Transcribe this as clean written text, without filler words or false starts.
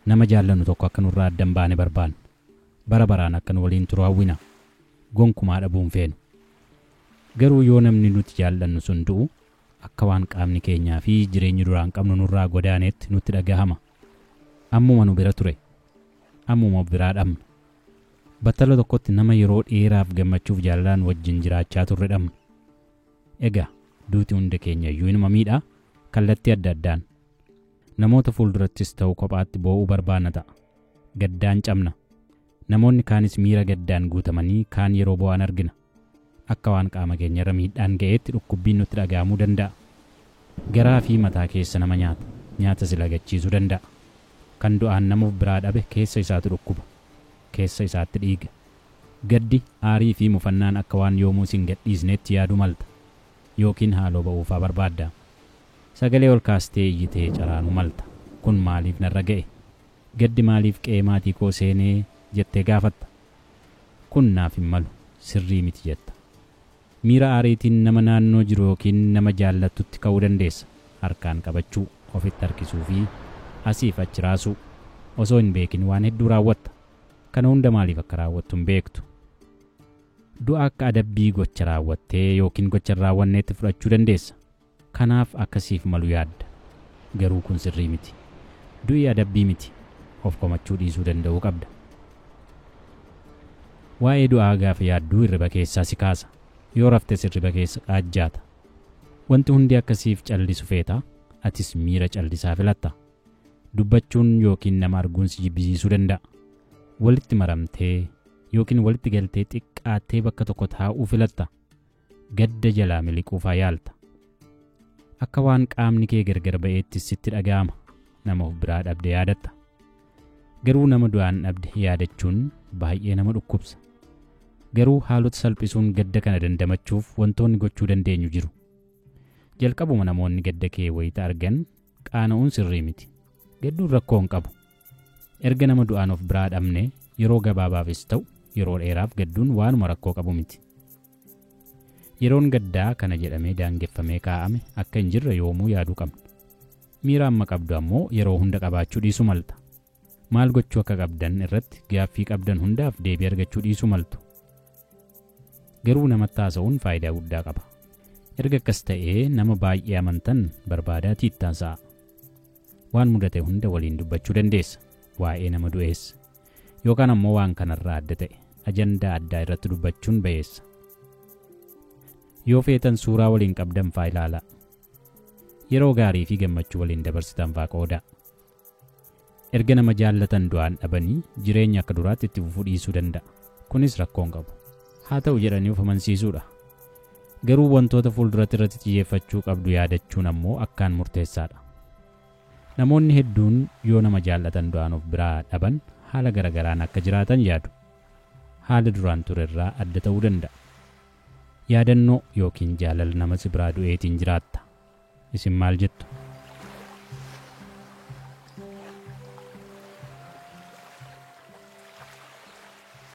nama jaallannu tokko akka nurraa addan baane barbaanna. Bara baraan akka nu waliin turu hawwina. Gonkumaa dhabuun feenu. Garuu yoo namni nuti jaallannu sun du'u akka waan qaamni keenyaa fi jireenyi duraan qabnu nurraa godaaneetti nutti dhagahama. Ammuma nu bira ture. Ammuma biraa dhabna. Battala tokkotti nama yeroo dheeraaf gammachuuf jaalalaan wajjin jiraachaa turre dhabna. Egaa duuti hunda keenya iyyuu inuma miidhaa kallattii adda addaan. Namoota fuuldurattis ta'u kophaatti boo'uu barbaanna ta'a. Gaddaan cabna. Namoonni kaanis miira gaddaan guutamanii kaan yeroo boo'an argina. Akka waan qaama keenyarra miidhaan ga'eetti dhukkubbiin nutti dhaga'amuu danda'a. Garaa fi mataa keessa nama nyaata. Nyaata si lagachiisuu danda'a. Kan du'aan namuuf biraa dhabe keessa isaatu dhukkuba. Keessa isaatti dhiiga. Gaddi, aarii fi mufannaan akka waan yoomuu sin gadhiisneetti yaadu malta. Yookiin haaloo ba'uufaa barbaadda. Sagalee ol kaastee iyyitee caraanu malta. Kun maaliif narra ga'e? Gaddi maaliif qe'ee maatii koo seenee jettee gaafatta. Kun naaf hin malu, sirrii miti jetta. Miira aariitiin nama naannoo jiru yookiin nama jaallattutti ka'uu dandeessa. Harkaan qabachuu, ofitti harkisuu fi asiif achi raasuu. Osoo hin beekin waan hedduu raawwatta. Kana hunda maaliif akka raawwattu hin beektu. Du'a akka adabbii gocha raawwattee yookiin gocha raawwanneetti fudhachuu dandeessa. Kanaaf akkasiif malu yaadda. Garuu kun sirrii miti. Du'i adabbii miti. Of komachuu dhiisuu danda'uu qabda. Waa'ee du'aa gaafa yaadduu hirriba keessaa si kaasa. Yoo raftes hirriba keessa qaajjaata. Wanti hundi akkasiif callisu feeta. Atis miira callisaa filatta. Dubbachuun yookiin nama arguun si jibbisiisuu danda'a. Walitti maramtee yookiin walitti galtee xiqqaattee bakka tokko taa'uu filatta. Gadda jalaa miliquufaa yaalta. Akka waan qaamni kee gargar ba'eetti sitti dhaga'ama. Nama of biraa dhabde yaadatta. Garuu nama du'aan dhabde yaadachuun baay'ee nama dhukkubsa. Garuu haalota salphisuun gadda kana dandamachuuf wantoonni gochuu dandeenyu jiru. Jalqabuma namoonni gadda kee wayita argan qaana'uun sirrii miti. Gadduun rakkoo hin qabu. Erga nama du'aan of biraa dhabne yeroo gabaabaafis ta'u yeroo dheeraaf gadduun waanuma rakkoo qabu miti. Yeroon gaddaa kana jedhamee daangeffamee kaa'ame akka hin jirre yoomuu yaaduu qabna. Miira amma qabdu ammoo yeroo hunda qabaachuu dhiisuu malta. Maal gochuu akka qabdan irratti gaaffii qabdan hundaaf deebii argachuu dhiisuu maltu. Garuu namatti haasa'uun faayidaa guddaa qaba. Erga akkas ta'ee nama baay'ee amantan barbaadaa tiittaan sa'a. Waan mudate hunda waliin dubbachuu dandeessa. Waa'ee nama du'eessa. Yookaan ammoo waan kanarraa adda ta'e ajandaa addaa irratti dubbachuun ba'eessa. Yoo feetan suuraa waliin qabdan faa ilaalaa. Yeroo gaarii fi gammachuu waliin dabarsitan faa qoodaa. Erga nama jaallatan du'aan dhabanii jireenya akka duraatti itti fufuu dhiisuu danda'a. Kunis rakkoon qabu. Haa ta'u jedhanii of amansiisuudha. Garuu wantoota fuulduratti irratti xiyyeeffachuu qabdu yaadachuun ammoo akkaan murteessaadha. Namoonni hedduun yoo nama jaallatan du'aan of biraa dhaban haala garagaraan akka jiraatan yaadu. Haala duraan ture irraa adda ta'uu danda'a. Yaadannoo yookiin jaalala nama si biraa du'eetiin jiraatta. Isin maal jettu?